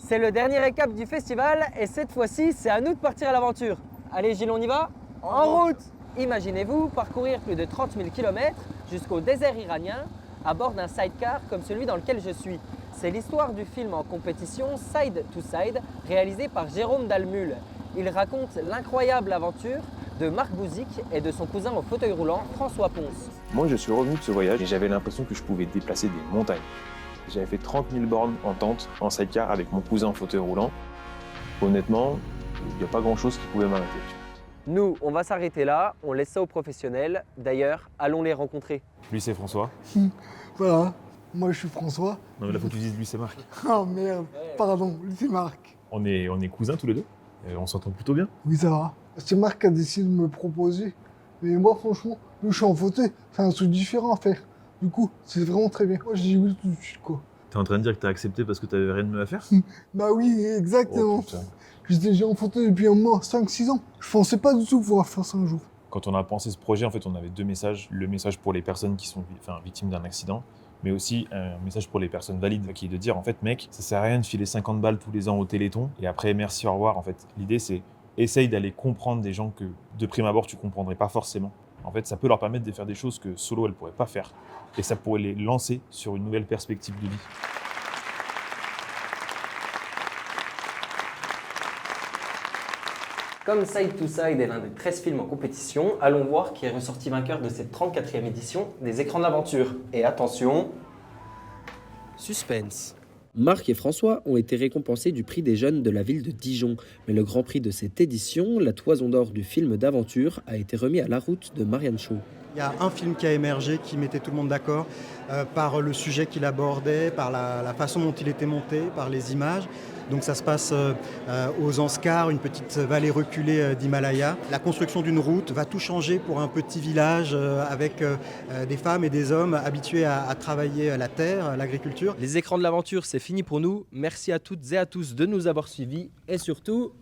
C'est le dernier récap du festival et cette fois-ci, c'est à nous de partir à l'aventure. Allez Gilles, on y va? En route! Imaginez-vous parcourir plus de 30 000 km jusqu'au désert iranien à bord d'un sidecar comme celui dans lequel je suis. C'est l'histoire du film en compétition Side to Side réalisé par Jérôme Dalmul. Il raconte l'incroyable aventure de Marc Bouzik et de son cousin au fauteuil roulant François Ponce. Moi, je suis revenu de ce voyage et j'avais l'impression que je pouvais déplacer des montagnes. J'avais fait 30 000 bornes en tente, en sidecar avec mon cousin en fauteuil roulant. Honnêtement, il n'y a pas grand-chose qui pouvait m'arrêter. Nous, on va s'arrêter là, on laisse ça aux professionnels. D'ailleurs, allons les rencontrer. Lui, c'est François. Voilà, moi je suis François. Non, mais là, faut que tu dises lui, c'est Marc. Oh merde, pardon, lui c'est Marc. On est cousins tous les deux. Et on s'entend plutôt bien. Oui, ça va. C'est Marc qui a décidé de me proposer. Mais moi, franchement, je suis en fauteuil, c'est un truc différent à faire. Du coup, c'est vraiment très bien. Moi, je dis oui tout de suite, quoi. T'es en train de dire que t'as accepté parce que t'avais rien de mieux à faire? Bah oui, exactement. Oh, putain. J'étais déjà en fauteuil depuis un mois, 5-6 ans. Je pensais pas du tout pouvoir faire ça un jour. Quand on a pensé ce projet, en fait, on avait deux messages. Le message pour les personnes qui sont victimes d'un accident, mais aussi un message pour les personnes valides, qui est de dire, en fait, mec, ça sert à rien de filer 50 balles tous les ans au Téléthon, et après, merci, au revoir. En fait, l'idée, c'est essaye d'aller comprendre des gens que, de prime abord, tu comprendrais pas forcément. En fait, ça peut leur permettre de faire des choses que solo, elles pourraient pas faire. Et ça pourrait les lancer sur une nouvelle perspective de vie. Comme Side to Side est l'un des 13 films en compétition, allons voir qui est ressorti vainqueur de cette 34e édition des écrans d'aventure. Et attention, suspense. Marc et François ont été récompensés du prix des jeunes de la ville de Dijon. Mais le grand prix de cette édition, la toison d'or du film d'aventure, a été remis à La Route de Marianne Chaud. Il y a un film qui a émergé, qui mettait tout le monde d'accord par le sujet qu'il abordait, par la façon dont il était monté, par les images. Donc ça se passe aux Anscars, une petite vallée reculée d'Himalaya. La construction d'une route va tout changer pour un petit village avec des femmes et des hommes habitués à travailler la terre, l'agriculture. Les écrans de l'aventure, c'est fini pour nous. Merci à toutes et à tous de nous avoir suivis et surtout,